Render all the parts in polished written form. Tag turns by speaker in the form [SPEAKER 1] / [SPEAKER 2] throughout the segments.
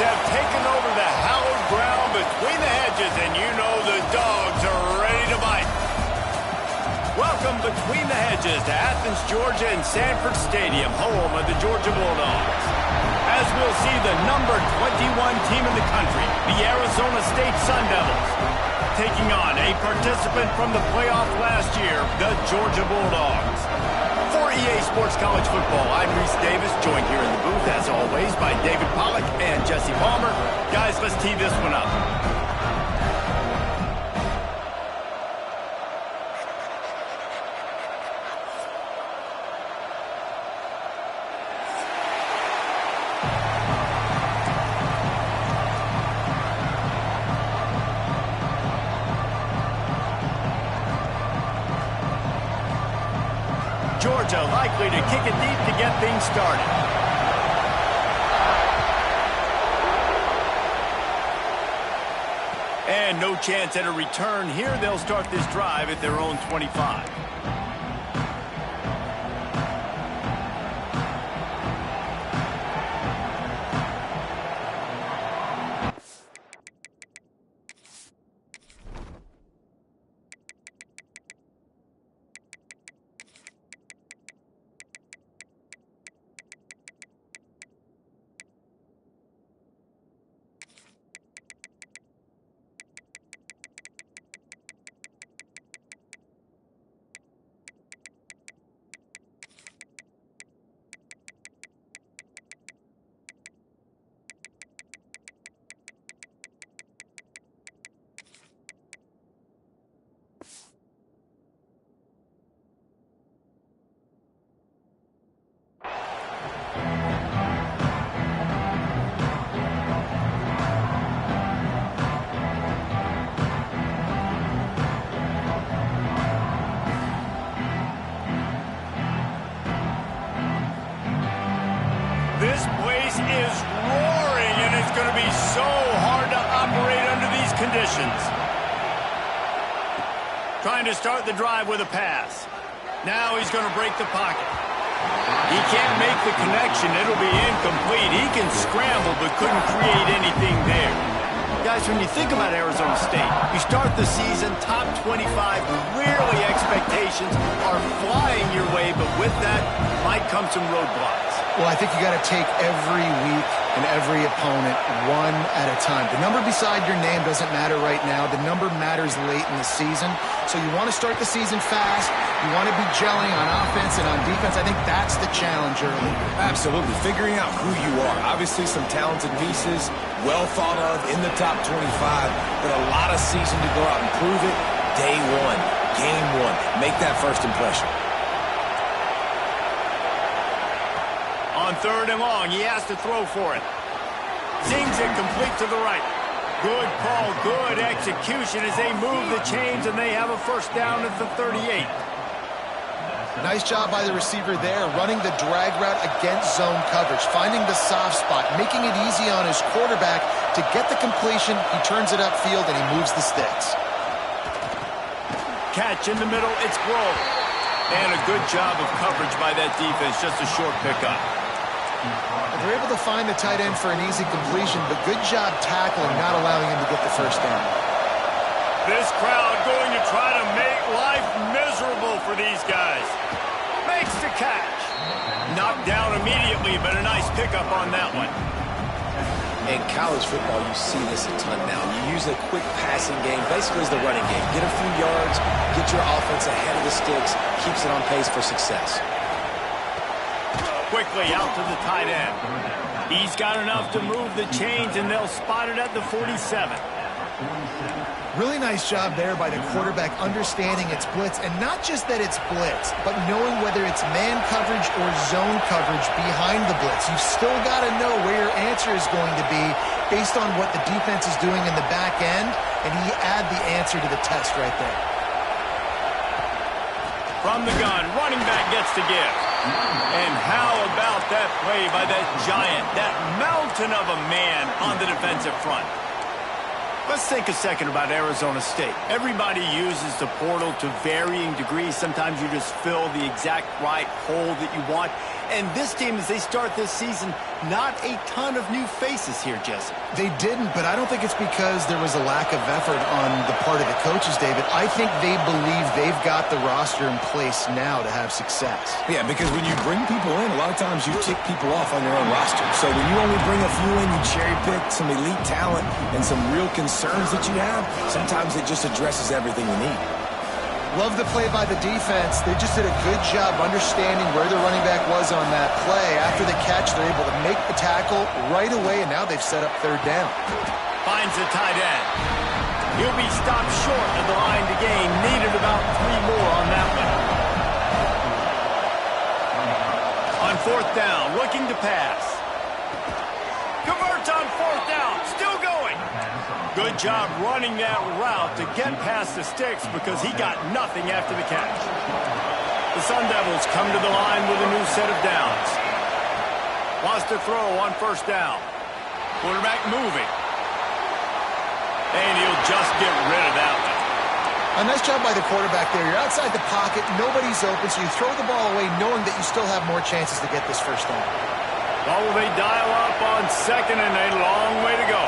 [SPEAKER 1] have taken over the hallowed ground between the hedges, and you know the dogs are ready to bite. Welcome between the hedges to Athens, Georgia and Sanford Stadium, home of the Georgia Bulldogs. As we'll see the number 21 team in the country, the Arizona State Sun Devils, taking on a participant from the playoff last year, the Georgia Bulldogs. For EA Sports College Football, I'm Reese Davis, joined here in the booth, as always, by David Pollack and Jesse Palmer. Guys, let's tee this one up. Georgia likely to kick it deep to get things started. And no chance at a return here. They'll start this drive at their own 25. This place is roaring, and it's going to be so hard to operate under these conditions. Trying to start the drive with a pass. Now he's going to break the pocket. He can't make the connection. It'll be incomplete. He can scramble, but couldn't create anything there. Guys, when you think about Arizona State, you start the season top 25. Clearly expectations are flying your way, but with that might come some roadblocks.
[SPEAKER 2] Well, I think you got to take every week and every opponent one at a time. The number beside your name doesn't matter right now. The number matters late in the season. So you want to start the season fast. You want to be gelling on offense and on defense. I think that's the challenge early.
[SPEAKER 3] Absolutely. Figuring out who you are. Obviously some talented pieces, well thought of in the top 25, but a lot of season to go out and prove it. Day one, game one. Make that first impression.
[SPEAKER 1] On 3rd and long, he has to throw for it. Zings it complete to the right. Good call, good execution as they move the chains, and they have a first down at the 38.
[SPEAKER 2] Nice job by the receiver there, running the drag route against zone coverage, finding the soft spot, making it easy on his quarterback to get the completion. He turns it upfield, and he moves the sticks.
[SPEAKER 1] Catch in the middle, it's Grove. And a good job of coverage by that defense, just a short pickup.
[SPEAKER 2] They're able to find the tight end for an easy completion, but good job tackling, not allowing him to get the first down.
[SPEAKER 1] This crowd going to try to make life miserable for these guys. Makes the catch. Knocked down immediately, but a nice pickup on that one.
[SPEAKER 3] In college football, you see this a ton now. You use a quick passing game, basically as the running game. Get a few yards, get your offense ahead of the sticks, keeps it on pace for success.
[SPEAKER 1] Quickly out to the tight end. He's got enough to move the chains, and they'll spot it at the 47.
[SPEAKER 2] Really nice job there by the quarterback understanding it's blitz, and not just that it's blitz, but knowing whether it's man coverage or zone coverage behind the blitz. You've still got to know where your answer is going to be based on what the defense is doing in the back end, and he add the answer to the test right there.
[SPEAKER 1] From the gun, running back gets to give. And how about that play by that giant, that mountain of a man on the defensive front? Let's think a second about Arizona State. Everybody uses the portal to varying degrees. Sometimes you just fill the exact right hole that you want. And this team, as they start this season, not a ton of new faces here, Jesse.
[SPEAKER 2] They didn't, but I don't think it's because there was a lack of effort on the part of the coaches, David. I think they believe they've got the roster in place now to have success.
[SPEAKER 3] Yeah, because when you bring people in, a lot of times you tick people off on your own roster. So when you only bring a few in, you cherry pick some elite talent and some real concerns that you have, sometimes it just addresses everything you need.
[SPEAKER 2] Love the play by the defense. They just did a good job understanding where the running back was on that play. After the catch, they're able to make the tackle right away, and now they've set up third down.
[SPEAKER 1] Finds the tight end. He'll be stopped short of the line to gain. Needed about 3 more on that one. On fourth down, looking to pass. Converts on fourth down. Still going. Good job running that route to get past the sticks because he got nothing after the catch. The Sun Devils come to the line with a new set of downs. Wants to throw on first down. Quarterback moving. And he'll just get rid of that one.
[SPEAKER 2] A nice job by the quarterback there. You're outside the pocket, nobody's open, so you throw the ball away knowing that you still have more chances to get this first down.
[SPEAKER 1] Oh, they dial up on second and a long way to go.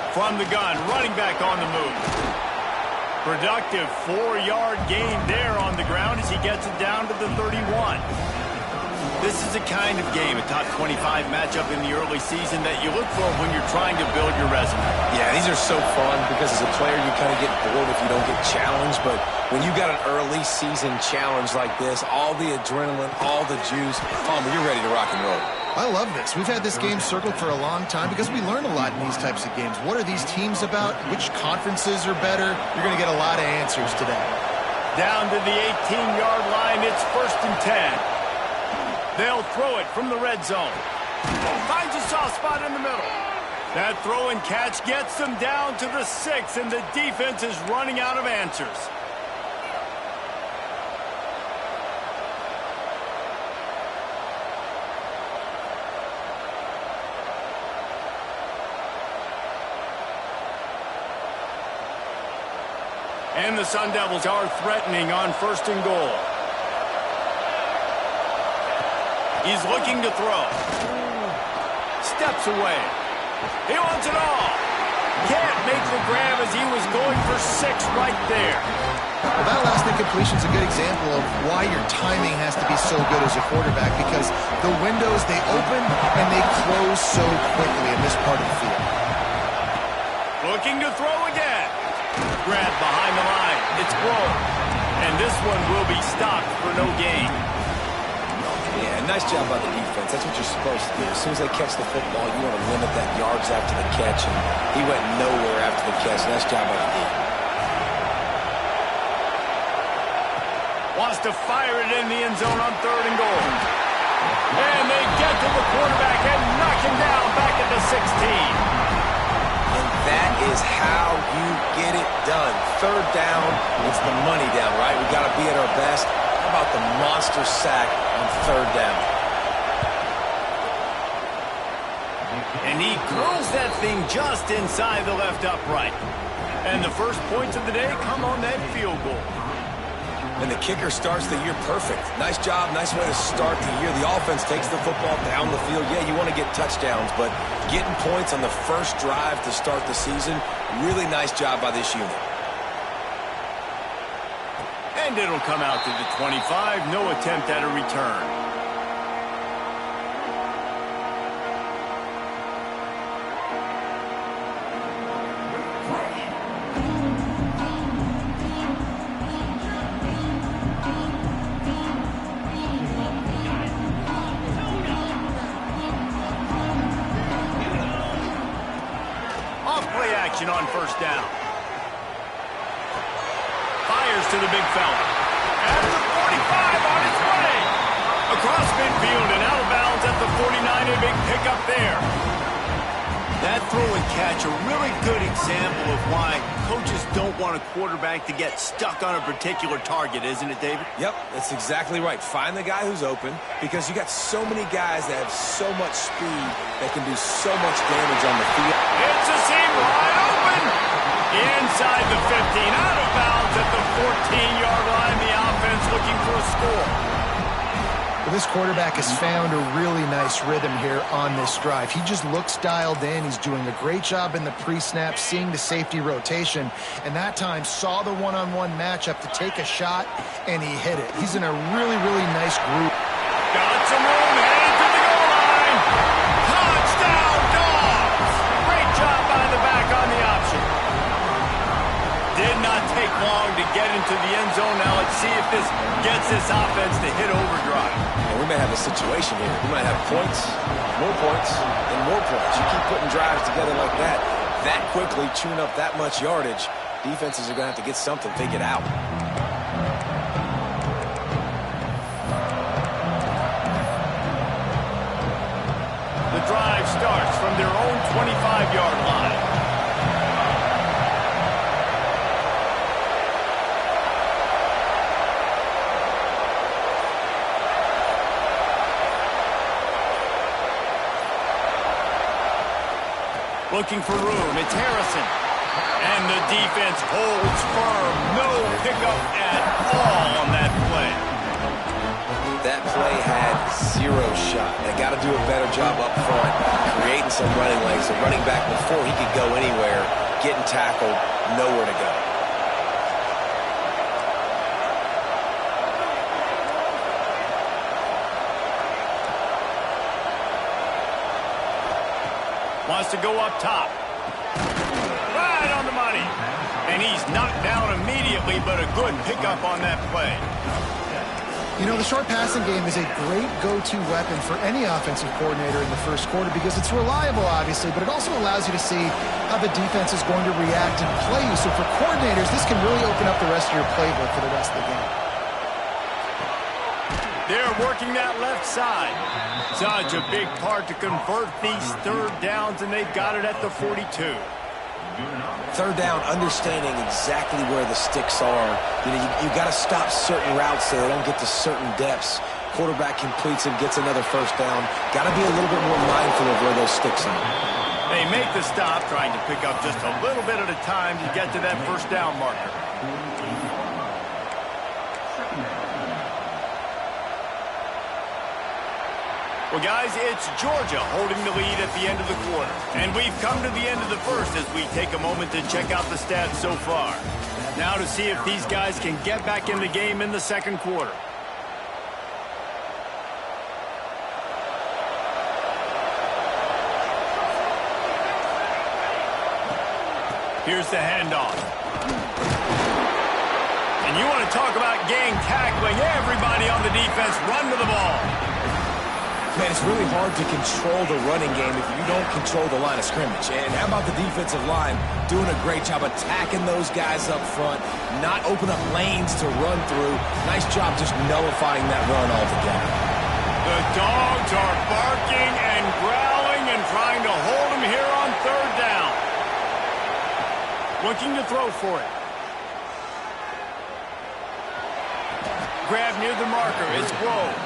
[SPEAKER 1] From the gun, running back on the move. Productive 4-yard gain there on the ground as he gets it down to the 31. This is the kind of game, a top 25 matchup in the early season that you look for when you're trying to build your resume.
[SPEAKER 3] Yeah, these are so fun because as a player you kind of get bored if you don't get challenged, but when you got an early season challenge like this, all the adrenaline, all the juice, you're ready to rock and roll.
[SPEAKER 2] I love this. We've had this game circled for a long time because we learn a lot in these types of games. What are these teams about? Which conferences are better? You're going to get a lot of answers today.
[SPEAKER 1] Down to the 18-yard line, it's 1st and 10. They'll throw it from the red zone. Finds a soft spot in the middle. That throw and catch gets them down to the 6, and the defense is running out of answers. And the Sun Devils are threatening on 1st and goal. He's looking to throw. Steps away. He wants it all. Can't make the grab as he was going for 6 right there.
[SPEAKER 2] Well, that last incompletion is a good example of why your timing has to be so good as a quarterback, because the windows, they open and they close so quickly in this part of the field.
[SPEAKER 1] Looking to throw again. Grab behind the line. It's blown. And this one will be stopped for no gain.
[SPEAKER 3] Yeah, nice job by the defense. That's what you're supposed to do. As soon as they catch the football, you want to limit that yards after the catch, and he went nowhere after the catch. Nice job by the defense.
[SPEAKER 1] Wants to fire it in the end zone on 3rd and goal. And they get to the quarterback and knock him down back at the 16.
[SPEAKER 3] And that is how you get it done. 3rd down, it's the money down, right? We got to be at our best. How about the monster sack on 3rd down?
[SPEAKER 1] And he curls that thing just inside the left upright. And the first points of the day come on that field goal.
[SPEAKER 3] And the kicker starts the year perfect. Nice job, nice way to start the year. The offense takes the football down the field. Yeah, you want to get touchdowns, but getting points on the first drive to start the season, really nice job by this unit.
[SPEAKER 1] And it'll come out to the 25. No attempt at a return. On 1st down. Fires to the big fella. At the 45 on its way. Across midfield and out of bounds at the 49. A big pickup there. That throw and catch, a really good example of why coaches don't want a quarterback to get stuck on a particular target, isn't it, David?
[SPEAKER 3] Yep, that's exactly right. Find the guy who's open, because you got so many guys that have so much speed that can do so much damage on the field.
[SPEAKER 1] It's a seam wide open. Inside the 15, out of bounds at the 14-yard line. The offense looking for a score.
[SPEAKER 2] Well, this quarterback has found a really nice rhythm here on this drive. He just looks dialed in. He's doing a great job in the pre-snap, seeing the safety rotation, and that time saw the one-on-one matchup to take a shot, and he hit it. He's in a really, really nice group.
[SPEAKER 1] Got some room, headed to the goal line. Touchdown, Dogs! Great job by the back on the option. Did not take long to get into the end zone. Now let's see if this gets this offense to hit overdrive.
[SPEAKER 3] And we may have a situation here. We might have points, and more points. You keep putting drives together like that quickly, chewing up that much yardage, defenses are going to have to get something figured out.
[SPEAKER 1] The drive starts from their own 25-yard line. Looking for room, it's Harrison. And the defense holds firm. No pickup at all on that play.
[SPEAKER 3] That play had zero shot. They got to do a better job up front, creating some running lanes. The running back, before he could go anywhere, getting tackled, nowhere to go.
[SPEAKER 1] Wants to go up top. Right on the money. And he's knocked down immediately, but a good pickup on that play.
[SPEAKER 2] You know, the short passing game is a great go-to weapon for any offensive coordinator in the first quarter because it's reliable, obviously, but it also allows you to see how the defense is going to react and play you. So for coordinators, this can really open up the rest of your playbook for the rest of the game.
[SPEAKER 1] They're working that left side. Such a big part to convert these third downs, and they've got it at the 42.
[SPEAKER 3] Third down, understanding exactly where the sticks are. You know, you got to stop certain routes so they don't get to certain depths. Quarterback completes and gets another first down. Got to be a little bit more mindful of where those sticks are.
[SPEAKER 1] They make the stop, trying to pick up just a little bit at a time to get to that first down marker. Well, guys, it's Georgia holding the lead at the end of the quarter. And we've come to the end of the first as we take a moment to check out the stats so far. Now to see if these guys can get back in the game in the second quarter. Here's the handoff. And you want to talk about gang tackling. Everybody on the defense run to the ball.
[SPEAKER 3] Man, it's really hard to control the running game if you don't control the line of scrimmage. And how about the defensive line doing a great job attacking those guys up front, not open up lanes to run through. Nice job just nullifying that run altogether.
[SPEAKER 1] The Dogs are barking and growling and trying to hold him here on third down. Looking to throw for it. Grab near the marker. It's Grove.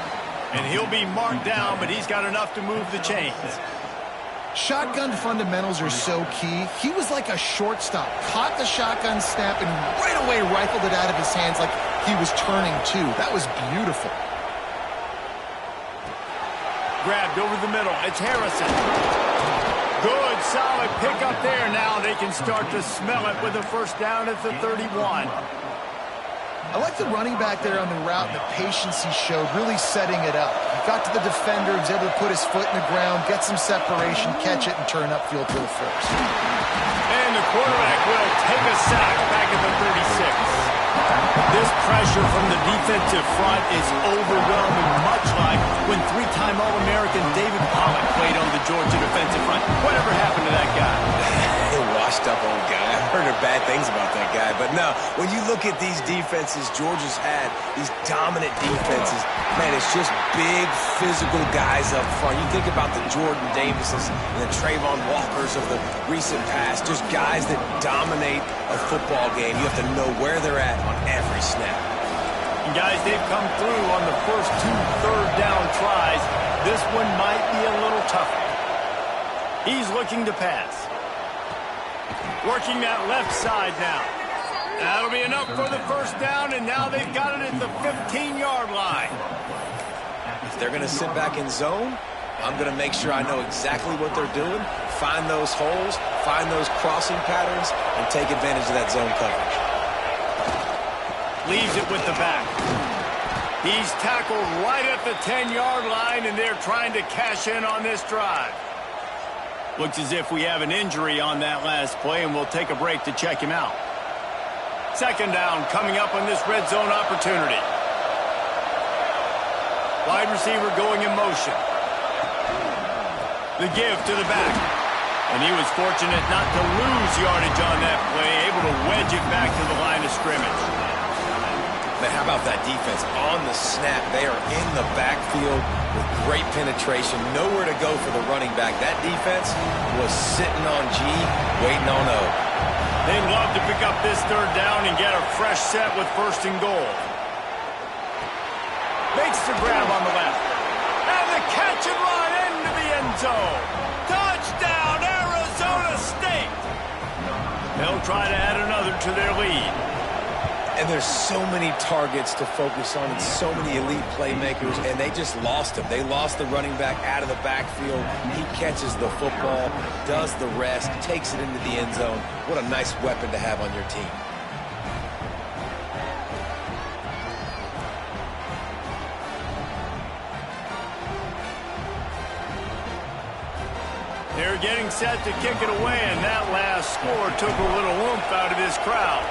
[SPEAKER 1] And he'll be marked down, but he's got enough to move the chains.
[SPEAKER 2] Shotgun fundamentals are so key. He was like a shortstop. Caught the shotgun snap and right away rifled it out of his hands like he was turning too. That was beautiful.
[SPEAKER 1] Grabbed over the middle. It's Harrison. Good, solid pickup there. Now they can start to smell it with a first down at the 31.
[SPEAKER 2] I like the running back there on the route and the patience he showed, really setting it up. He got to the defender, was able to put his foot in the ground, get some separation, catch it, and turn upfield for the first.
[SPEAKER 1] And the quarterback will take a sack back at the 36. This pressure from the defensive front is overwhelming, much like when three-time All-American David Pollock played on the Georgia defensive front. Whatever happened to that guy?
[SPEAKER 3] Washed up old guy. I heard a bad thing things about that guy. But no, when you look at these defenses Georgia's had, these dominant defenses, man, it's just big, physical guys up front. You think about the Jordan Davises and the Trayvon Walkers of the recent past, just guys that dominate a football game. You have to know where they're at on every snap.
[SPEAKER 1] And guys, they've come through on the first 2 third-down tries. This one might be a little tougher. He's looking to pass. Working that left side now. That'll be enough for the first down, and now they've got it at the 15-yard line.
[SPEAKER 3] If they're going to sit back in zone, I'm going to make sure I know exactly what they're doing, find those holes, find those crossing patterns, and take advantage of that zone coverage.
[SPEAKER 1] Leaves it with the back. He's tackled right at the 10-yard line, and they're trying to cash in on this drive. Looks as if we have an injury on that last play, and we'll take a break to check him out. Second down coming up on this red zone opportunity. Wide receiver going in motion. The give to the back. And he was fortunate not to lose yardage on that play, able to wedge it back to the line of scrimmage.
[SPEAKER 3] But how about that defense? On the snap, they are in the backfield with great penetration, nowhere to go for the running back. That defense was sitting on G, waiting on O.
[SPEAKER 1] They'd love to pick up this third down and get a fresh set with first and goal. Makes the grab on the left. And the catch and run into the end zone. Touchdown, Arizona State! They'll try to add another to their lead.
[SPEAKER 3] And there's so many targets to focus on and so many elite playmakers, and they just lost him. They lost the running back out of the backfield. He catches the football, does the rest, takes it into the end zone. What a nice weapon to have on your team.
[SPEAKER 1] They're getting set to kick it away, and that last score took a little oomph out of this crowd.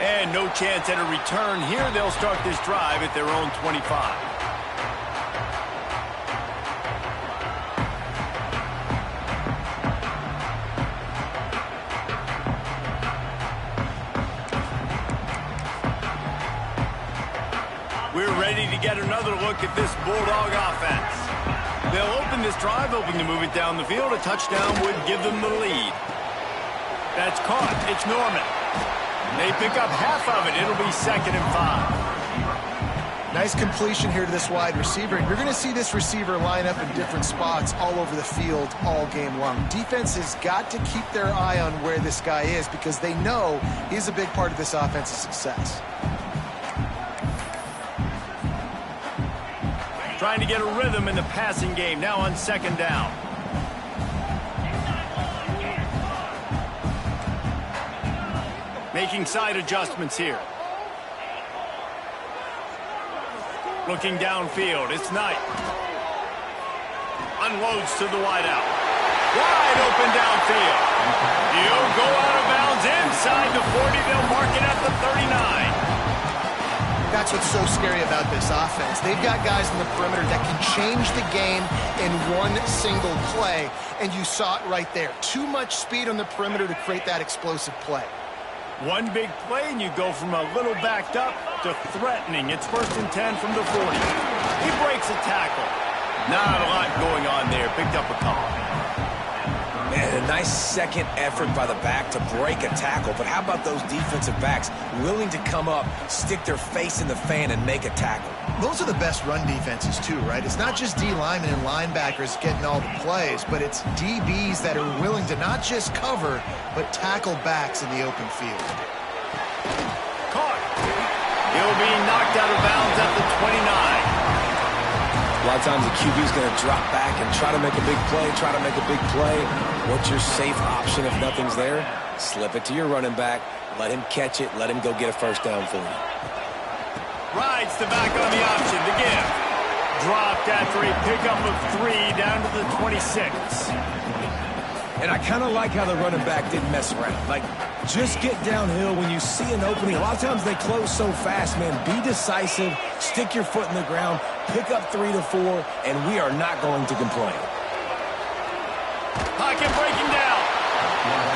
[SPEAKER 1] And no chance at a return here. They'll start this drive at their own 25. We're ready to get another look at this Bulldog offense. They'll open this drive, hoping to move it down the field. A touchdown would give them the lead. That's caught. It's Norman. They pick up half of it. It'll be 2nd and 5.
[SPEAKER 2] Nice completion here to this wide receiver. And you're going to see this receiver line up in different spots all over the field all game long. Defense has got to keep their eye on where this guy is because they know he's a big part of this offense's success.
[SPEAKER 1] Trying to get a rhythm in the passing game now on 2nd down. Making side adjustments here. Looking downfield. It's Knight. Unloads to the wideout. Wide open downfield. He'll go out of bounds inside the 40. They'll mark it at the 39.
[SPEAKER 2] That's what's so scary about this offense. They've got guys in the perimeter that can change the game in one single play, and you saw it right there. Too much speed on the perimeter to create that explosive play.
[SPEAKER 1] One big play, and you go from a little backed up to threatening. It's 1st and 10 from the 40. He breaks a tackle. Not a lot going on there. Picked up a couple.
[SPEAKER 3] Man, a nice second effort by the back to break a tackle. But how about those defensive backs willing to come up, stick their face in the fan, and make a tackle?
[SPEAKER 2] Those are the best run defenses, too, right? It's not just D linemen and linebackers getting all the plays, but it's DBs that are willing to not just cover, but tackle backs in the open field.
[SPEAKER 1] Caught. He'll be knocked out of bounds at the 29.
[SPEAKER 3] A lot of times the QB is going to drop back and try to make a big play, What's your safe option if nothing's there? Slip it to your running back, let him catch it, let him go get a first down for you.
[SPEAKER 1] Rides the back on the option, the give. Dropped after a pickup of 3 down to the 26.
[SPEAKER 3] And I kind of like how the running back didn't mess around. Like, just get downhill when you see an opening. A lot of times they close so fast, man. Be decisive, stick your foot in the ground, pick up 3 to 4, and we are not going to complain.
[SPEAKER 1] Pocket breaking down.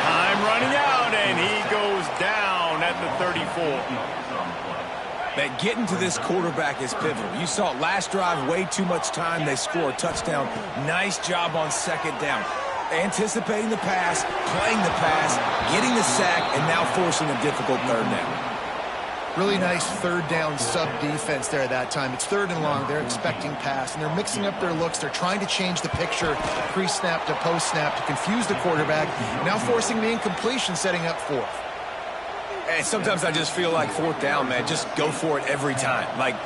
[SPEAKER 1] Time running out, and he goes down at the 34.
[SPEAKER 3] Man, getting to this quarterback is pivotal. You saw it last drive, way too much time. They score a touchdown. Nice job on second down. Anticipating the pass, playing the pass, getting the sack, and now forcing a difficult third down.
[SPEAKER 2] Really nice third down sub-defense there at that time. It's third and long. They're expecting pass, and they're mixing up their looks. They're trying to change the picture pre-snap to post-snap to confuse the quarterback, now forcing the incompletion, setting up fourth.
[SPEAKER 3] And sometimes I just feel like fourth down, man, just go for it every time. Like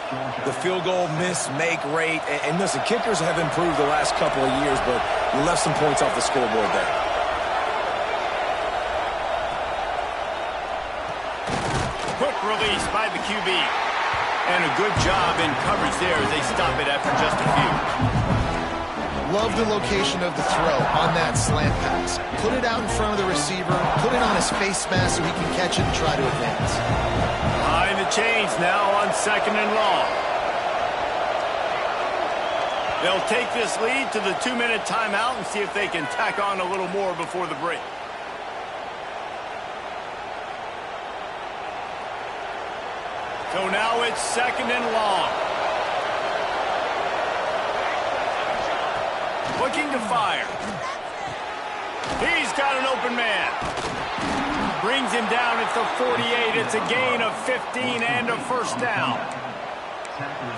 [SPEAKER 3] the field goal miss-make rate. And listen, kickers have improved the last couple of years, but we left some points off the scoreboard there.
[SPEAKER 1] Quick release by the QB. And a good job in coverage there as they stop it after just a few.
[SPEAKER 2] Love the location of the throw on that slant pass. Put it out in front of the receiver, put it on his face mask so he can catch it and try to advance.
[SPEAKER 1] Behind the chains now on second and long. They'll take this lead to the 2-minute timeout and see if they can tack on a little more before the break. So now it's second and long. Looking to fire. He's got an open man. Brings him down at the 48. It's a gain of 15 and a first down.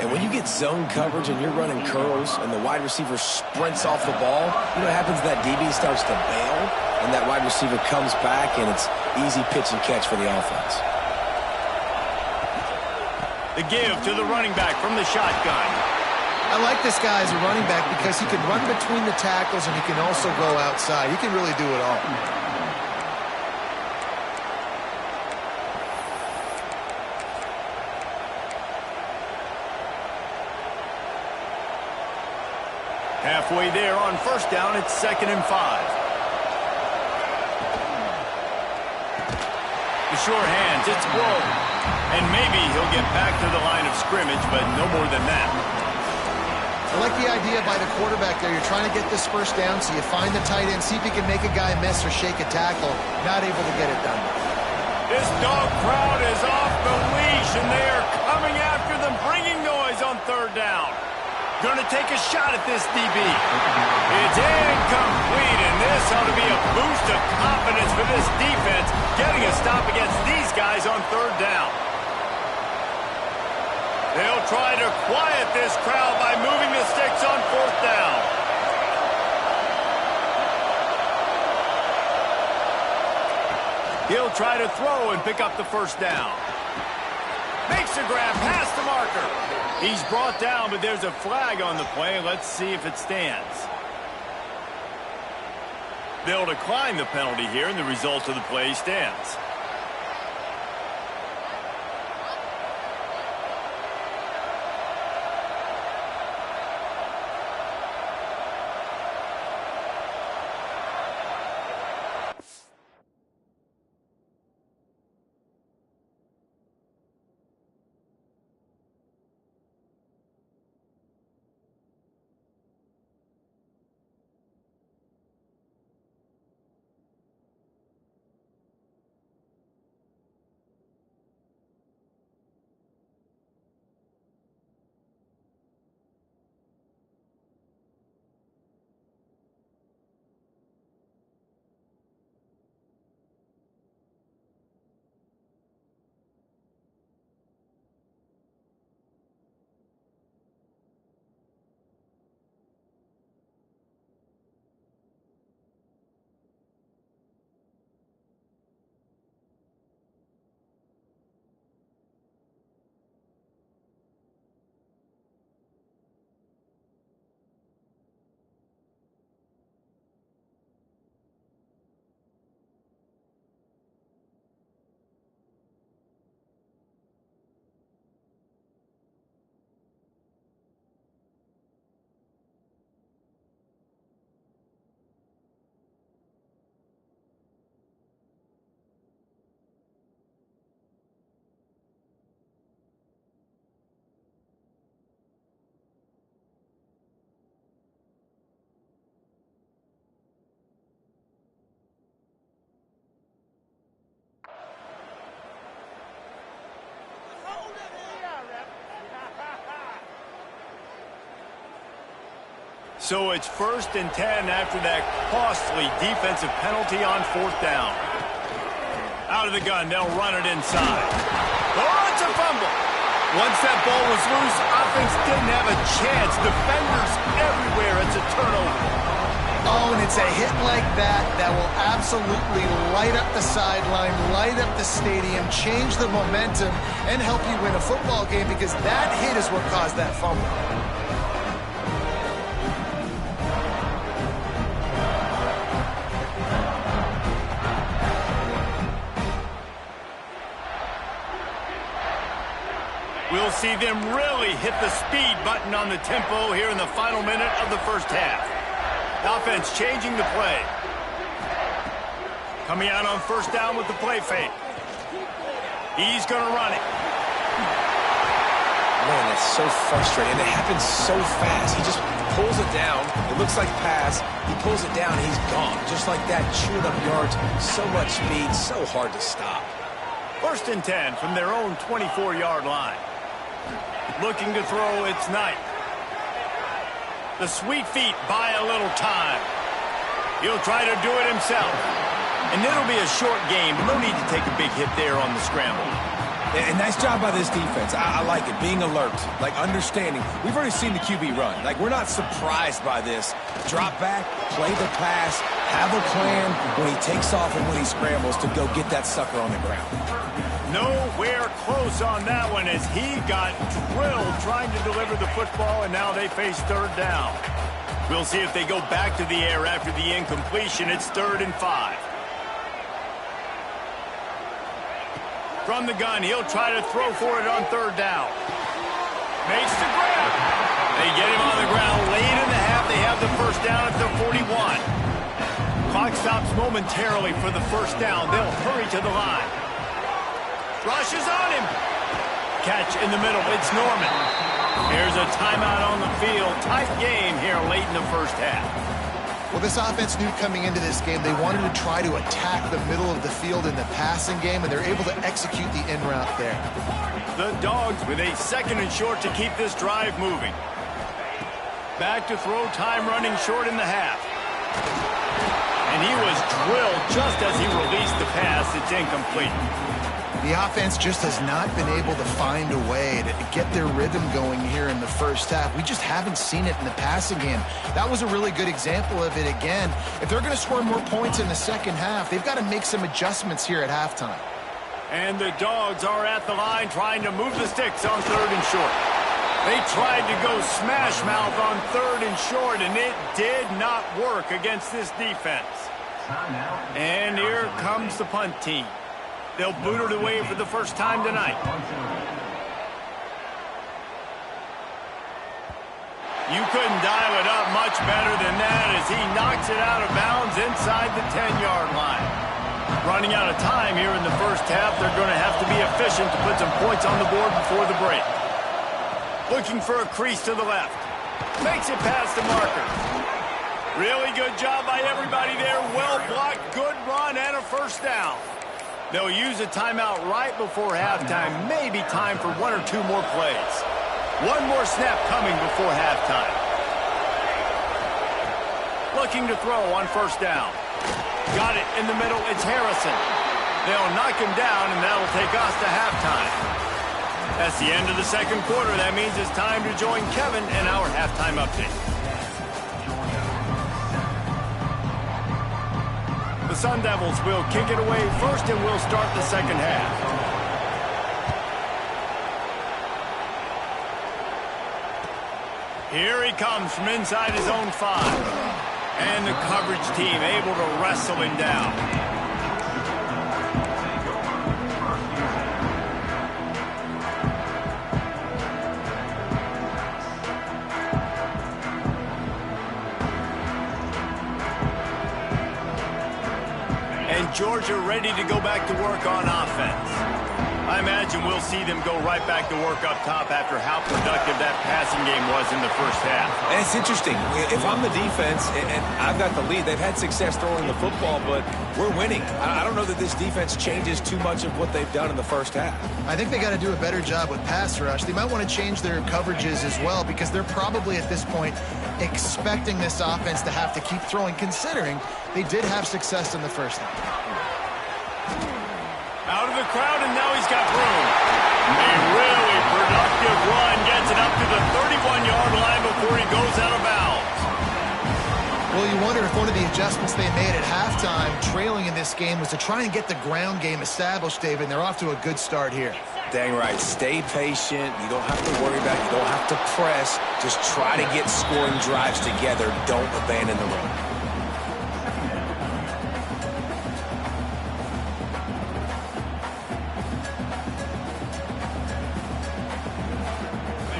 [SPEAKER 3] And when you get zone coverage and you're running curls and the wide receiver sprints off the ball, you know what happens? That DB starts to bail, and that wide receiver comes back, and it's easy pitch and catch for the offense.
[SPEAKER 1] The give to the running back from the shotgun.
[SPEAKER 2] I like this guy as a running back because he can run between the tackles and he can also go outside. He can really do it all.
[SPEAKER 1] Halfway there on first down, it's 2nd and 5. The sure hands, it's blown. And maybe he'll get back to the line of scrimmage, but no more than that.
[SPEAKER 2] I like the idea by the quarterback there. You're trying to get this first down, so you find the tight end, see if you can make a guy miss or shake a tackle. Not able to get it done.
[SPEAKER 1] This dog crowd is off the leash, and they are coming after them, bringing noise on third down. Going to take a shot at this DB. It's incomplete, and this ought to be a boost of confidence for this defense, getting a stop against these guys on third down. They'll try to quiet this crowd by moving the sticks on fourth down. He'll try to throw and pick up the first down. Makes a grab past the marker. He's brought down, but there's a flag on the play. Let's see if it stands. They'll decline the penalty here, and the result of the play stands. So it's 1st and 10 after that costly defensive penalty on 4th down. Out of the gun, they'll run it inside. Oh, it's a fumble. Once that ball was loose, offense didn't have a chance. Defenders everywhere. It's a turnover.
[SPEAKER 2] Oh, and it's a hit like that that will absolutely light up the sideline, light up the stadium, change the momentum, and help you win a football game because that hit is what caused that fumble.
[SPEAKER 1] We'll see them really hit the speed button on the tempo here in the final minute of the first half. Offense changing the play. Coming out on 1st down with the play fake. He's going to run it.
[SPEAKER 3] Man, that's so frustrating. It happens so fast. He just pulls it down. It looks like pass. He pulls it down. He's gone. Just like that, chewing up yards. So much speed. So hard to stop.
[SPEAKER 1] 1st and 10 from their own 24-yard line. Looking to throw, it's Knight. The sweet feet buy a little time. He'll try to do it himself. And it'll be a short game, but no need to take a big hit there on the scramble.
[SPEAKER 3] And nice job by this defense. I like it. Being alert, like understanding. We've already seen the QB run. Like, we're not surprised by this. Drop back, play the pass, have a plan when he takes off and when he scrambles to go get that sucker on the ground.
[SPEAKER 1] Nowhere close on that one as he got drilled trying to deliver the football, and now they face 3rd down. We'll see if they go back to the air after the incompletion. It's 3rd and 5. From the gun, he'll try to throw for it on 3rd down. Makes the grab. They get him on the ground late in the half. They have the 1st down at the 41. Clock stops momentarily for the 1st down. They'll hurry to the line. Rushes on him. Catch in the middle. It's Norman. Here's a timeout on the field. Tight game here late in the 1st half.
[SPEAKER 2] Well, this offense knew coming into this game they wanted to try to attack the middle of the field in the passing game, and they're able to execute the in route there.
[SPEAKER 1] The Dogs with a 2nd and short to keep this drive moving. Back to throw, time running short in the half. And he was drilled just as he released the pass. It's incomplete.
[SPEAKER 2] The offense just has not been able to find a way to get their rhythm going here in the 1st half. We just haven't seen it in the passing game. That was a really good example of it again. If they're going to score more points in the 2nd half, they've got to make some adjustments here at halftime.
[SPEAKER 1] And the Dogs are at the line trying to move the sticks on 3rd and short. They tried to go smash mouth on 3rd and short, and it did not work against this defense. And here comes the punt team. They'll boot it away for the 1st time tonight. You couldn't dial it up much better than that as he knocks it out of bounds inside the 10-yard line. Running out of time here in the 1st half, they're going to have to be efficient to put some points on the board before the break. Looking for a crease to the left. Makes it past the marker. Really good job by everybody there. Well blocked, good run, and a 1st down. They'll use a timeout right before halftime. Maybe time for 1 or 2 more plays. One more snap coming before halftime. Looking to throw on 1st down. Got it in the middle. It's Harrison. They'll knock him down, and that'll take us to halftime. That's the end of the 2nd quarter. That means it's time to join Kevin in our halftime update. The Sun Devils will kick it away first, and we'll start the 2nd half. Here he comes from inside his own 5. And the coverage team able to wrestle him down. And Georgia ready to go back to work on offense. I imagine we'll see them go right back to work up top after how productive that passing game was in the first half.
[SPEAKER 3] And it's interesting. If I'm the defense and I've got the lead, they've had success throwing the football, but we're winning. I don't know that this defense changes too much of what they've done in the first half.
[SPEAKER 2] I think they got to do a better job with pass rush. They might want to change their coverages as well because they're probably at this point expecting this offense to have to keep throwing, considering they did have success in the first half.
[SPEAKER 1] Out of the crowd, and now he's got room. A really productive run gets it up to the 31-yard line before he goes out of bounds.
[SPEAKER 2] Well, you wonder if one of the adjustments they made at halftime, trailing in this game, was to try and get the ground game established, David, and they're off to a good start here.
[SPEAKER 3] Dang right. Stay patient. You don't have to worry about it. You don't have to press. Just try to get scoring drives together. Don't abandon the run.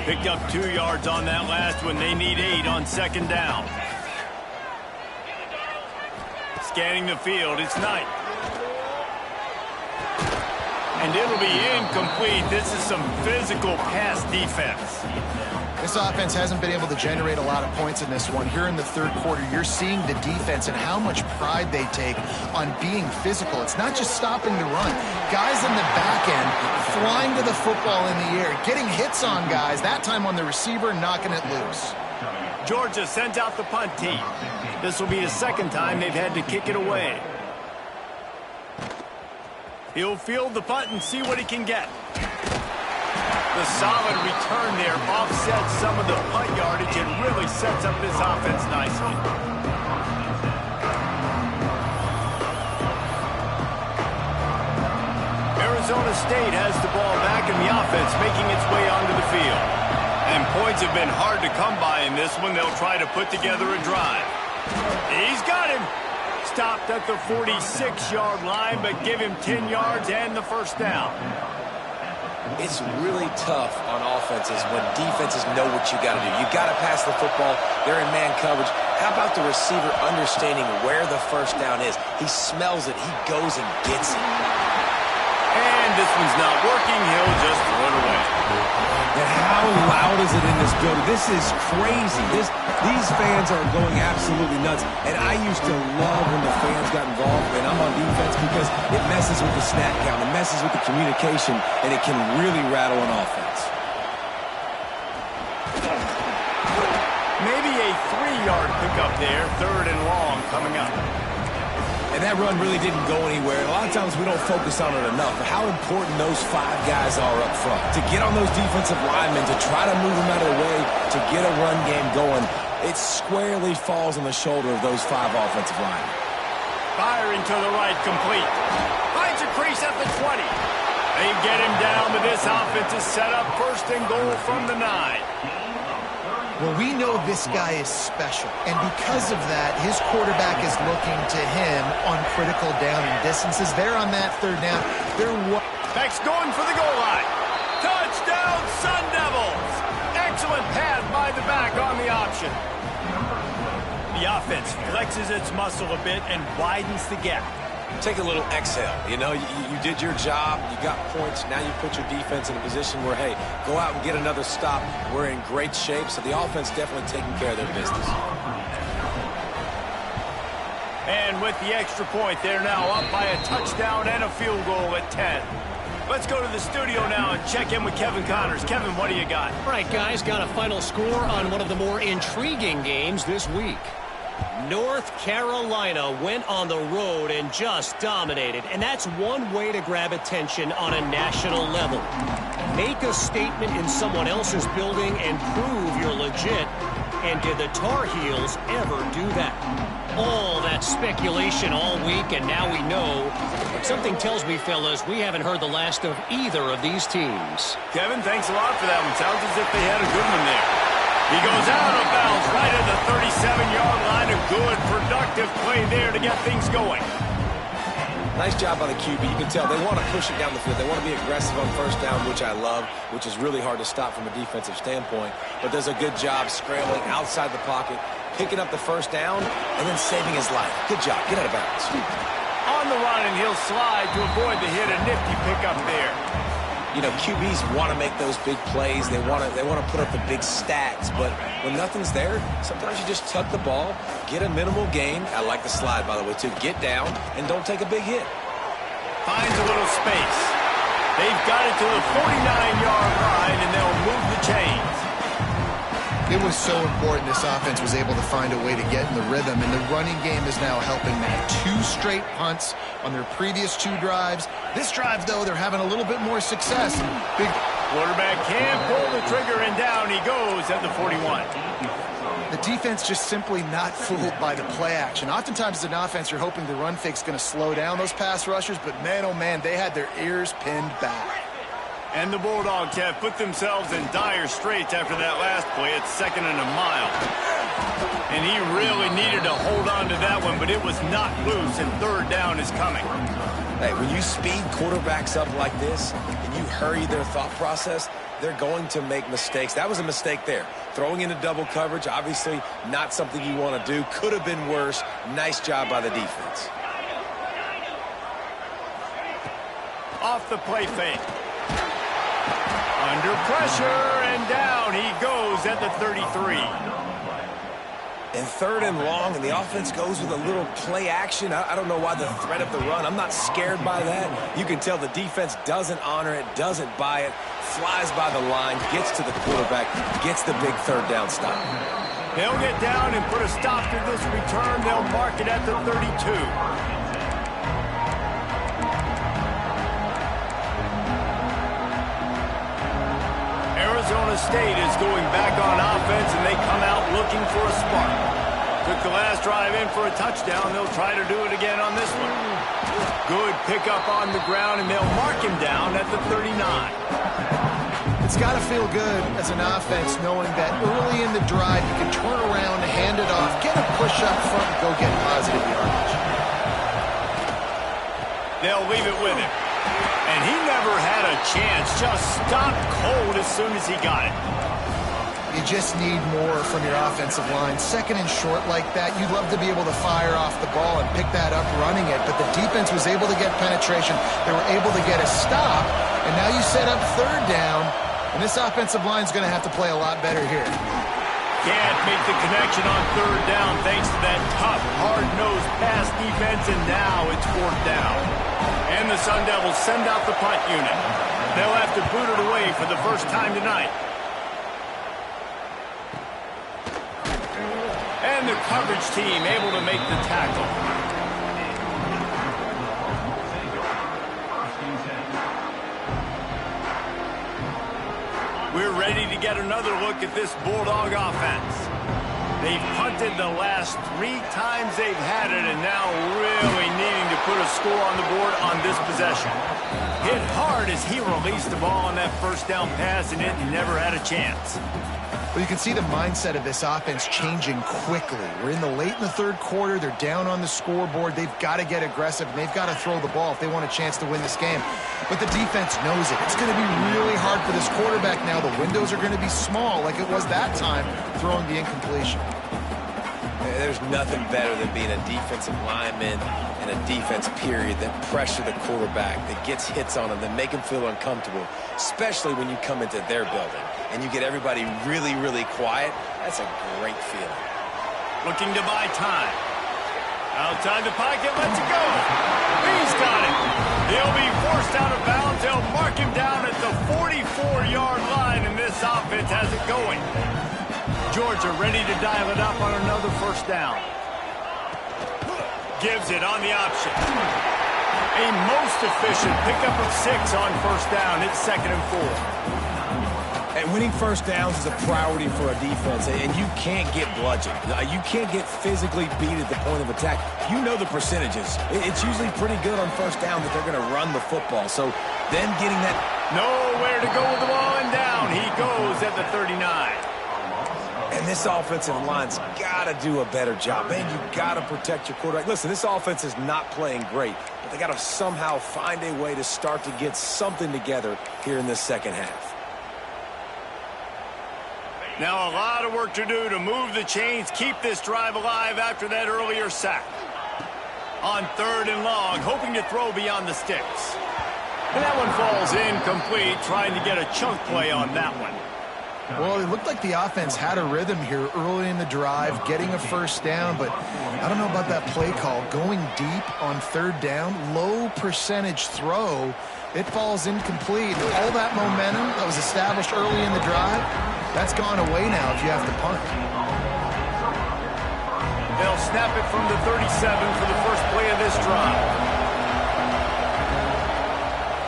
[SPEAKER 1] Picked up 2 yards on that last one. They need 8 on second down. Scanning the field, it's Knight. And it'll be incomplete. This is some physical pass defense.
[SPEAKER 2] This offense hasn't been able to generate a lot of points in this one. Here in the third quarter, you're seeing the defense and how much pride they take on being physical. It's not just stopping the run. Guys in the back end flying to the football in the air, getting hits on guys, that time on the receiver, knocking it loose.
[SPEAKER 1] Georgia sends out the punt team. This will be the second time they've had to kick it away. He'll field the punt and see what he can get. The solid return there offsets some of the punt yardage and really sets up this offense nicely. Arizona State has the ball back in the offense, making its way onto the field. And points have been hard to come by in this one. They'll try to put together a drive. He's got him. Stopped at the 46-yard line, but give him 10 yards and the first down.
[SPEAKER 3] It's really tough on offenses when defenses know what you got to do. You got to pass the football. They're in man coverage. How about the receiver understanding where the first down is? He smells it. He goes and gets it.
[SPEAKER 1] And this one's not working. He'll just throw it away.
[SPEAKER 3] And how loud is it in this building? This is crazy. These fans are going absolutely nuts. And I used to love when the fans got involved, and I'm on defense because it messes with the snap count, it messes with the communication, and it can really rattle an offense.
[SPEAKER 1] Maybe a 3-yard pickup there, third and long coming up.
[SPEAKER 3] And that run really didn't go anywhere. A lot of times we don't focus on it enough, but how important those 5 guys are up front. To get on those defensive linemen, to try to move them out of the way, to get a run game going, it squarely falls on the shoulder of those 5 offensive linemen.
[SPEAKER 1] Firing to the right, complete. Finds a crease at the 20. They get him down, but this offense is set up first and goal from the 9.
[SPEAKER 2] Well, we know this guy is special, and because of that, his quarterback is looking to him on critical down and distances. They're on that third down.
[SPEAKER 1] Beck's going for the goal line. Touchdown, Sun Devils! Excellent pass by the back on the option. The offense flexes its muscle a bit and widens the gap.
[SPEAKER 3] Take a little exhale. You know, you did your job. You got points. Now you put your defense in a position where, hey, go out and get another stop. We're in great shape, so the offense definitely taking care of their business.
[SPEAKER 1] And with the extra point, they're now up by a touchdown and a field goal at 10. Let's go to the studio now and check in with Kevin Connors. Kevin, what do you got?
[SPEAKER 4] All right, guys, got a final score on one of the more intriguing games this week. North Carolina went on the road and just dominated, and that's one way to grab attention on a national level. Make a statement in someone else's building and prove you're legit. And did the Tar Heels ever do that? All that speculation all week, and now we know. But something tells me, fellas, we haven't heard the last of either of these teams.
[SPEAKER 1] Kevin, thanks a lot for that one. Sounds as if they had a good one there. He goes out of bounds right at the 37-yard line. A good, productive play there to get things going.
[SPEAKER 3] Nice job by the QB. You can tell they want to push it down the field. They want to be aggressive on first down, which I love, which is really hard to stop from a defensive standpoint. But does a good job scrambling outside the pocket, picking up the first down, and then saving his life. Good job. Get out of bounds.
[SPEAKER 1] On the run, and he'll slide to avoid the hit. A nifty pickup there.
[SPEAKER 3] You know, QBs want to make those big plays. They want to put up the big stats. But when nothing's there, sometimes you just tuck the ball, get a minimal gain. I like the slide, by the way, too. Get down and don't take a big hit.
[SPEAKER 1] Finds a little space. They've got it to the 49-yard line, and they'll move the chains.
[SPEAKER 2] It was so important this offense was able to find a way to get in the rhythm, and the running game is now helping that. 2 straight punts on their previous 2 drives. This drive, though, they're having a little bit more success. Big
[SPEAKER 1] quarterback can't pull the trigger, and down he goes at the 41.
[SPEAKER 2] The defense just simply not fooled by the play action. Oftentimes as an offense, you're hoping the run fake's going to slow down those pass rushers, but man, oh man, they had their ears pinned back.
[SPEAKER 1] And the Bulldogs have put themselves in dire straits after that last play. It's 2nd and a mile. And he really needed to hold on to that one, but it was not loose, and 3rd down is coming.
[SPEAKER 3] Hey, when you speed quarterbacks up like this and you hurry their thought process, they're going to make mistakes. That was a mistake there. Throwing into double coverage, obviously not something you want to do. Could have been worse. Nice job by the defense.
[SPEAKER 1] Off the play fake. Under pressure, and down he goes at the 33.
[SPEAKER 3] And 3rd and long, and the offense goes with a little play action. I don't know why the threat of the run. I'm not scared by that. You can tell the defense doesn't honor it, doesn't buy it, flies by the line, gets to the quarterback, gets the big 3rd down stop.
[SPEAKER 1] They'll get down and put a stop to this return. They'll mark it at the 32. Arizona State is going back on offense, and they come out looking for a spark. Took the last drive in for a touchdown. They'll try to do it again on this one. Good pickup on the ground, and they'll mark him down at the 39.
[SPEAKER 2] It's got to feel good as an offense knowing that early in the drive you can turn around, hand it off, get a push up front, and go get positive yardage.
[SPEAKER 1] They'll leave it with him. And he never had a chance. Just stopped cold as soon as he got it.
[SPEAKER 2] You just need more from your offensive line. 2nd and short like that, you'd love to be able to fire off the ball and pick that up running it, but the defense was able to get penetration. They were able to get a stop, and now you set up 3rd down, and this offensive line is going to have to play a lot better here.
[SPEAKER 1] Can't make the connection on 3rd down thanks to that tough, hard-nosed pass defense, and now it's 4th down. And the Sun Devils send out the punt unit. They'll have to boot it away for the first time tonight. And the coverage team able to make the tackle. We're ready to get another look at this Bulldog offense. They've punted the last 3 times they've had it, and now really needing to put a score on the board on this possession. Hit hard as he released the ball on that 1st down pass, and it never had a chance.
[SPEAKER 2] Well, you can see the mindset of this offense changing quickly. We're in the late in the 3rd quarter. They're down on the scoreboard. They've got to get aggressive, and they've got to throw the ball if they want a chance to win this game. But the defense knows it. It's going to be really hard for this quarterback now. The windows are going to be small like it was that time throwing the incompletion.
[SPEAKER 3] There's nothing better than being a defensive lineman and a defense period that pressure the quarterback, that gets hits on him, that make him feel uncomfortable, especially when you come into their building and you get everybody really, really quiet. That's a great feeling.
[SPEAKER 1] Looking to buy time. Outside the pocket, lets it go. He's got it. He'll be forced out of bounds. They'll mark him down at the 44-yard line, and this offense has it going. Georgia ready to dial it up on another 1st down. Gives it on the option. A most efficient pickup of 6 on 1st down. It's 2nd and 4.
[SPEAKER 3] And winning 1st downs is a priority for a defense, and you can't get bludgeoned. You can't get physically beat at the point of attack. You know the percentages. It's usually pretty good on 1st down that they're going to run the football. So then getting that...
[SPEAKER 1] Nowhere to go with the ball, and down he goes at the 39.
[SPEAKER 3] And this offensive line's got to do a better job. Man, you got to protect your quarterback. Listen, this offense is not playing great, but they got to somehow find a way to start to get something together here in this 2nd half.
[SPEAKER 1] Now a lot of work to do to move the chains, keep this drive alive after that earlier sack. On 3rd and long, hoping to throw beyond the sticks. And that one falls incomplete, trying to get a chunk play on that one.
[SPEAKER 2] Well, it looked like the offense had a rhythm here early in the drive, getting a first down, but I don't know about that play call. Going deep on third down, low percentage throw, it falls incomplete. All that momentum that was established early in the drive, that's gone away now if you have to punt.
[SPEAKER 1] They'll snap it from the 37 for the first play of this drive.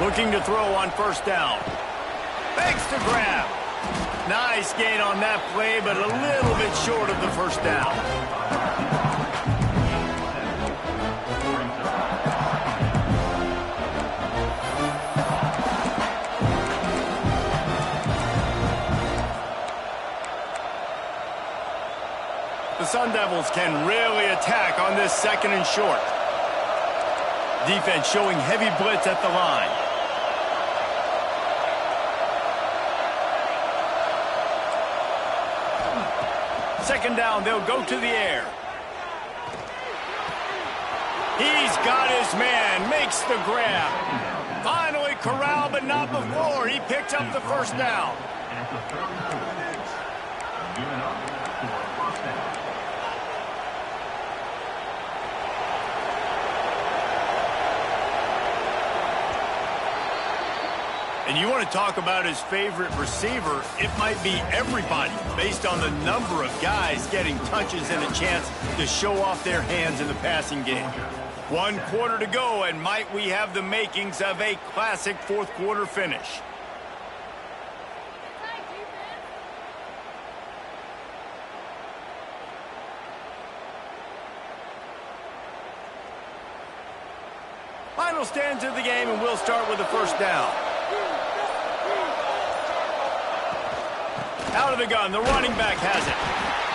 [SPEAKER 1] Looking to throw on first down. Fakes to grab. Nice gain on that play, but a little bit short of the first down. The Sun Devils can really attack on this second and short. Defense showing heavy blitz at the line. Second down, they'll go to the air. He's got his man, makes the grab. Finally corralled, but not before. He picks up the first down. And you want to talk about his favorite receiver, it might be everybody based on the number of guys getting touches and a chance to show off their hands in the passing game. 1 quarter to go, and might we have the makings of a classic fourth quarter finish. Final stands of the game, and we'll start with the first down. Out of the gun, the running back has it.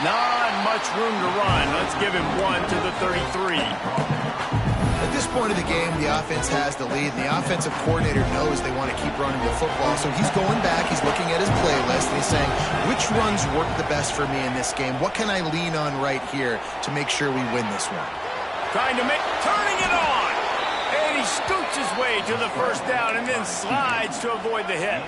[SPEAKER 1] Not much room to run. Let's give him 1 to the 33.
[SPEAKER 2] At this point of the game, the offense has the lead, and the offensive coordinator knows they want to keep running the football. So he's going back, he's looking at his playlist, and he's saying, which runs work the best for me in this game? What can I lean on right here to make sure we win this one?
[SPEAKER 1] Turning it on. And he scoots his way to the first down and then slides to avoid the hit.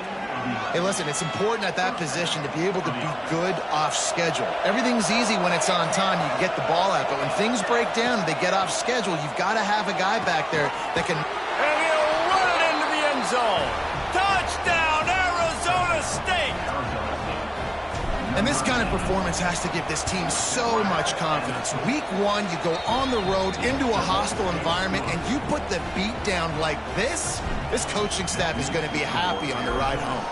[SPEAKER 2] Hey, listen, it's important at that position to be able to be good off schedule. Everything's easy when it's on time. You can get the ball out, but when things break down and they get off schedule, you've got to have a guy back there that can...
[SPEAKER 1] And he'll run it into the end zone. Touchdown, Arizona State!
[SPEAKER 2] And this kind of performance has to give this team so much confidence. Week 1, you go on the road into a hostile environment, and you put the beat down like this coaching staff is going to be happy on the ride home.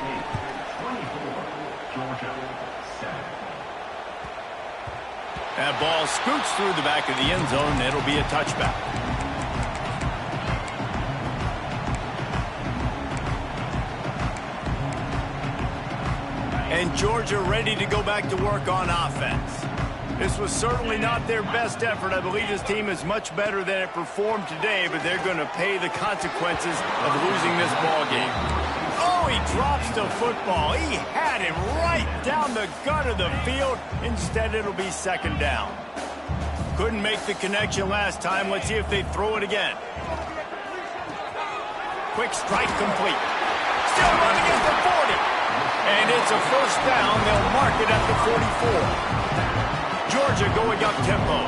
[SPEAKER 1] That ball scoots through the back of the end zone, and it'll be a touchback. And Georgia ready to go back to work on offense. This was certainly not their best effort. I believe this team is much better than it performed today, but they're going to pay the consequences of losing this ball game. Oh, he drops the football. He had it right down the gut of the field. Instead, it'll be second down. Couldn't make the connection last time. Let's see if they throw it again. Quick strike complete. Still running at the 40. And it's a first down. They'll mark it at the 44. Georgia going up tempo.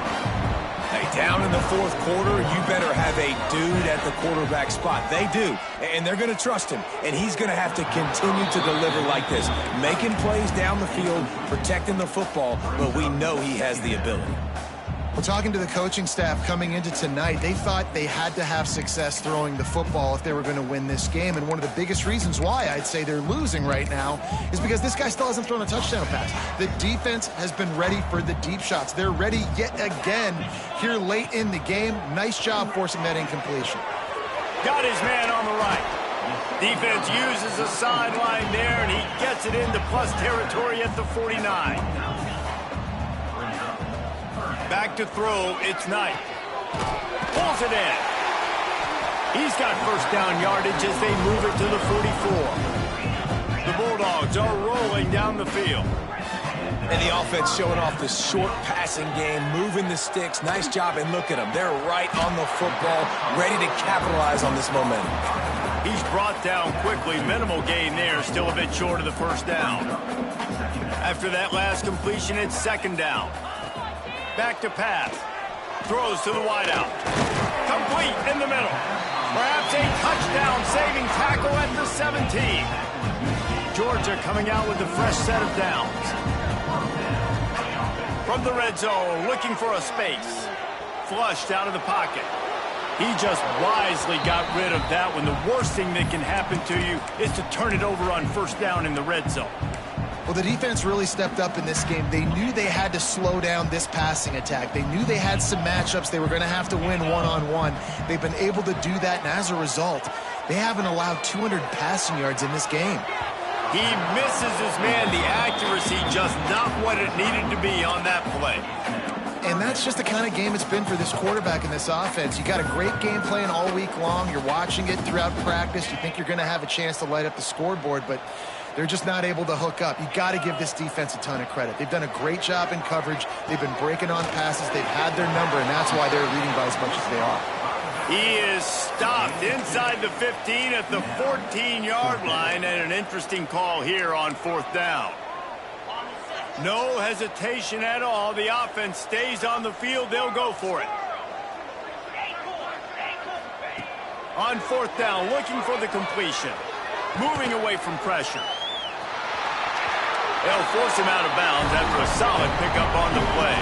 [SPEAKER 3] Hey, down in the fourth quarter, you better have a dude at the quarterback spot. They do, and they're going to trust him, and he's going to have to continue to deliver like this, making plays down the field, protecting the football, but we know he has the ability.
[SPEAKER 2] Well, talking to the coaching staff coming into tonight, they thought they had to have success throwing the football if they were going to win this game. And one of the biggest reasons why I'd say they're losing right now is because this guy still hasn't thrown a touchdown pass. The defense has been ready for the deep shots. They're ready yet again here late in the game. Nice job forcing that incompletion.
[SPEAKER 1] Got his man on the right. Defense uses a sideline there, and he gets it into plus territory at the 49. Back to throw, it's Knight. Pulls it in. He's got first down yardage as they move it to the 44. The Bulldogs are rolling down the field.
[SPEAKER 3] And the offense showing off the short passing game, moving the sticks. Nice job, and look at them. They're right on the football, ready to capitalize on this momentum.
[SPEAKER 1] He's brought down quickly. Minimal gain there. Still a bit short of the first down. After that last completion, it's second down. Back to pass. Throws to the wideout. Complete in the middle. Perhaps a touchdown-saving tackle at the 17. Georgia coming out with a fresh set of downs. From the red zone, looking for a space. Flushed out of the pocket. He just wisely got rid of that one. The worst thing that can happen to you is to turn it over on first down in the red zone.
[SPEAKER 2] Well, the defense really stepped up in this game. They knew they had to slow down this passing attack. They knew they had some matchups they were going to have to win one-on-one. They've been able to do that, and as a result, they haven't allowed 200 passing yards in this game.
[SPEAKER 1] He misses his man. The accuracy just not what it needed to be on that play.
[SPEAKER 2] And that's just the kind of game it's been for this quarterback in this offense. You got a great game plan all week long. You're watching it throughout practice. You think you're going to have a chance to light up the scoreboard, but they're just not able to hook up. You got to give this defense a ton of credit. They've done a great job in coverage. They've been breaking on passes. They've had their number, and that's why they're leading by as much as they are.
[SPEAKER 1] He is stopped inside the 15 at the 14-yard line, and an interesting call here on fourth down. No hesitation at all. The offense stays on the field. They'll go for it. On fourth down, looking for the completion. Moving away from pressure. They'll force him out of bounds after a solid pickup on the play.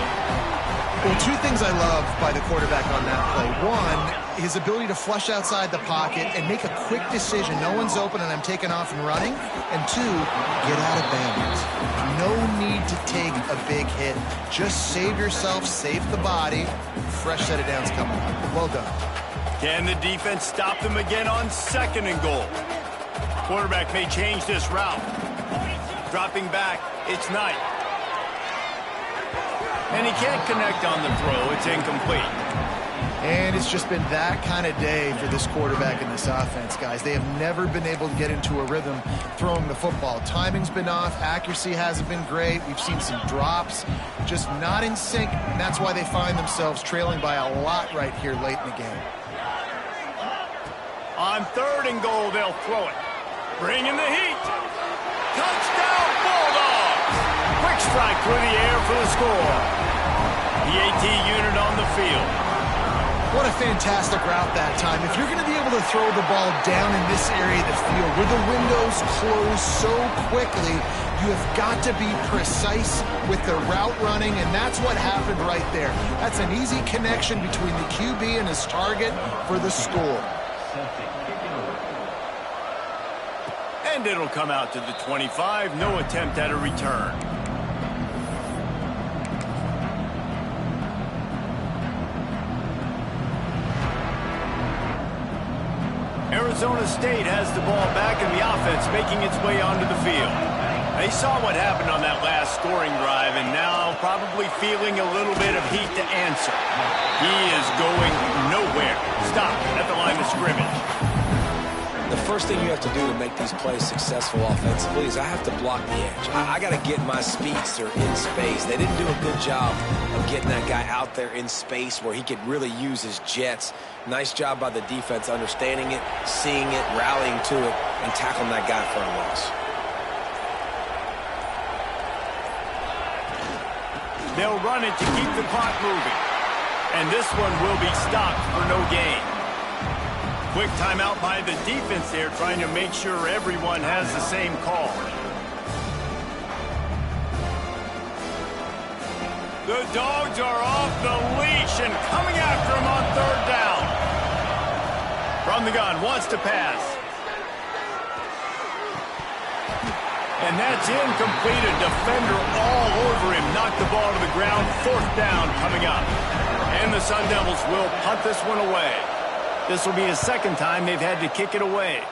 [SPEAKER 2] Well, two things I love by the quarterback on that play. One, his ability to flush outside the pocket and make a quick decision. No one's open and I'm taking off and running. And two, get out of bounds. No need to take a big hit. Just save yourself, save the body. Fresh set of downs coming up. Well done.
[SPEAKER 1] Can the defense stop them again on second and goal? Quarterback may change this route. Dropping back, it's Knight. And he can't connect on the throw. It's incomplete.
[SPEAKER 2] And it's just been that kind of day for this quarterback in this offense, guys. They have never been able to get into a rhythm throwing the football. Timing's been off. Accuracy hasn't been great. We've seen some drops. Just not in sync, and that's why they find themselves trailing by a lot right here late in the game.
[SPEAKER 1] On third and goal, they'll throw it. Bringing the heat. Touchdown, Bulldogs! Quick strike through the air for the score. The AT unit on the field.
[SPEAKER 2] What a fantastic route that time. If you're going to be able to throw the ball down in this area of the field where the windows close so quickly, you have got to be precise with the route running, and that's what happened right there. That's an easy connection between the QB and his target for the score.
[SPEAKER 1] And it'll come out to the 25. No attempt at a return. Arizona State has the ball back and the offense making its way onto the field. They saw what happened on that last scoring drive and now probably feeling a little bit of heat to answer. He is going nowhere. Stop at the line of scrimmage.
[SPEAKER 3] The first thing you have to do to make these plays successful offensively is I have to block the edge. I got to get my speedster in space. They didn't do a good job of getting that guy out there in space where he could really use his jets. Nice job by the defense understanding it, seeing it, rallying to it, and tackling that guy for a loss.
[SPEAKER 1] They'll run it to keep the clock moving. And this one will be stopped for no gain. Quick timeout by the defense there, trying to make sure everyone has the same call. The Dogs are off the leash and coming after him on third down. From the gun, wants to pass. And that's incomplete. A defender all over him. Knocked the ball to the ground. Fourth down coming up. And the Sun Devils will punt this one away. This will be the second time they've had to kick it away.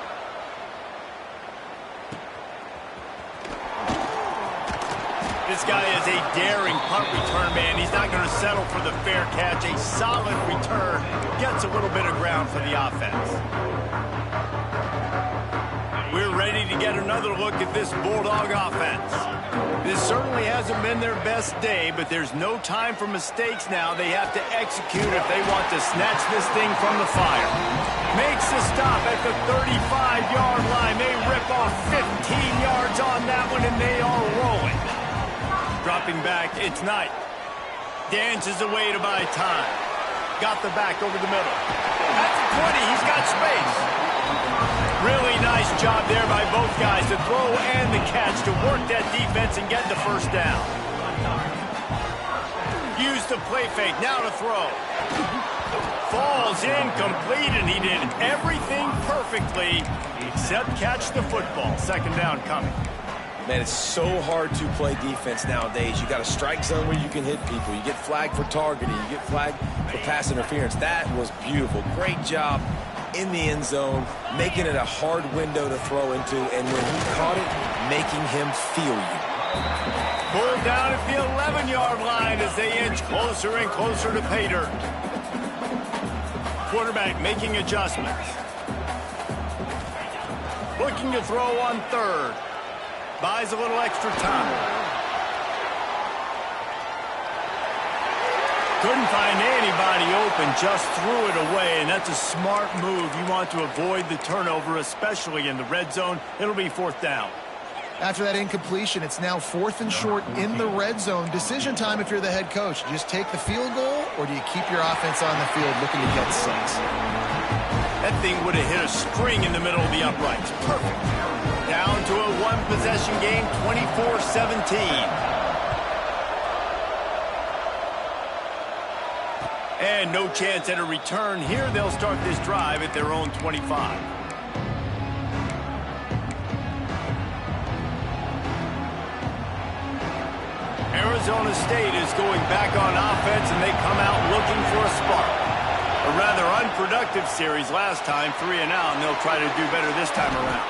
[SPEAKER 1] This guy is a daring punt return man. He's not going to settle for the fair catch. A solid return. Gets a little bit of ground for the offense. We're ready to get another look at this Bulldog offense. This certainly hasn't been their best day, but there's no time for mistakes now. They have to execute if they want to snatch this thing from the fire. Makes the stop at the 35-yard line. They rip off 15 yards on that one, and they are rolling. Dropping back, it's Knight. Dances away to buy time. Got the back over the middle. At the 20, he's got space. Really nice job there by both guys, the throw and the catch, to work that defense and get the first down. Use the play fake, now to throw. Falls incomplete, and he did everything perfectly except catch the football. Second down coming.
[SPEAKER 3] Man, it's so hard to play defense nowadays. You got a strike zone where you can hit people. You get flagged for targeting. You get flagged for pass interference. That was beautiful. Great job in the end zone, making it a hard window to throw into, and when he caught it, making him feel you.
[SPEAKER 1] Pulled down at the 11-yard line as they inch closer and closer to pay dirt. Quarterback making adjustments. Looking to throw on third. Buys a little extra time. Couldn't find anybody open, just threw it away, and that's a smart move. You want to avoid the turnover, especially in the red zone. It'll be fourth down.
[SPEAKER 2] After that incompletion, it's now 4th and short in the red zone. Decision time if you're the head coach. Do you just take the field goal, or do you keep your offense on the field looking to get 6?
[SPEAKER 1] That thing would have hit a string in the middle of the uprights. Perfect. Down to a one-possession game, 24-17. And no chance at a return here. They'll start this drive at their own 25. Arizona State is going back on offense, and they come out looking for a spark. A rather unproductive series last time, 3 and out, and they'll try to do better this time around.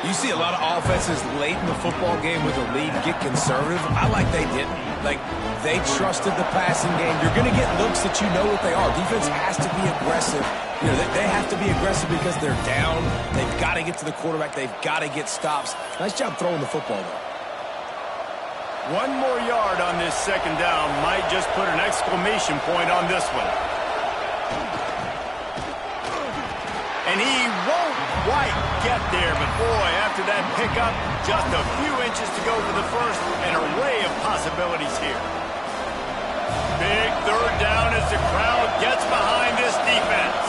[SPEAKER 3] You see a lot of offenses late in the football game with a lead get conservative. I like they didn't. Like, they trusted the passing game. You're going to get looks that you know what they are. Defense has to be aggressive. You know, they have to be aggressive because they're down. They've got to get to the quarterback. They've got to get stops. Nice job throwing the football, though.
[SPEAKER 1] 1 more yard on this second down might just put an exclamation point on this one. And he won't quite get there, but boy, after that pickup, just a few inches to go for the first, and an array of possibilities here. Big third down as the crowd gets behind this defense.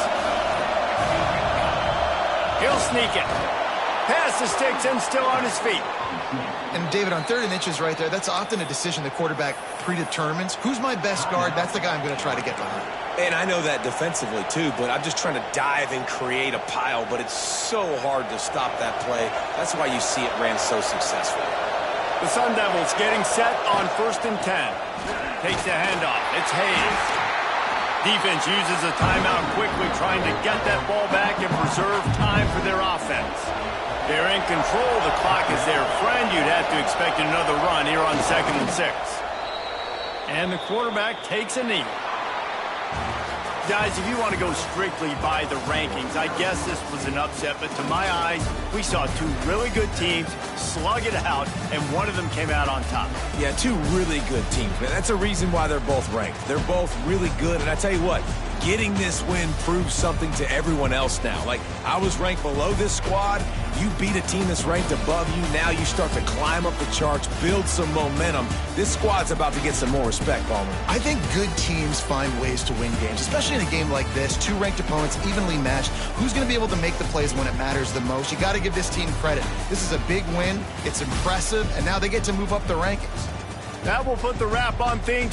[SPEAKER 1] He'll sneak it. Pass the sticks and still on his feet.
[SPEAKER 2] And David, on 3rd and inches right there, that's often a decision the quarterback predetermines. Who's my best guard? That's the guy I'm going to try to get behind.
[SPEAKER 3] And I know that defensively, too, but I'm just trying to dive and create a pile, but it's so hard to stop that play. That's why you see it ran so successful.
[SPEAKER 1] The Sun Devils getting set on 1st and 10. Takes the handoff. It's Hayes. Defense uses a timeout quickly, trying to get that ball back and preserve time for their offense. They're in control. The clock is their friend. You'd have to expect another run here on 2nd and 6. And the quarterback takes a knee. Guys, if you want to go strictly by the rankings, I guess this was an upset, but to my eyes, we saw 2 really good teams slug it out, and one of them came out on top.
[SPEAKER 3] Yeah, 2 really good teams, man. That's a reason why they're both ranked. They're both really good, and I tell you what, getting this win proves something to everyone else now. Like, I was ranked below this squad. You beat a team that's ranked above you. Now you start to climb up the charts, build some momentum. This squad's about to get some more respect, Palmer.
[SPEAKER 2] I think good teams find ways to win games, especially in a game like this. 2 ranked opponents, evenly matched. Who's going to be able to make the plays when it matters the most? You got to give this team credit. This is a big win. It's impressive, and now they get to move up the rankings.
[SPEAKER 1] That will put the wrap on things.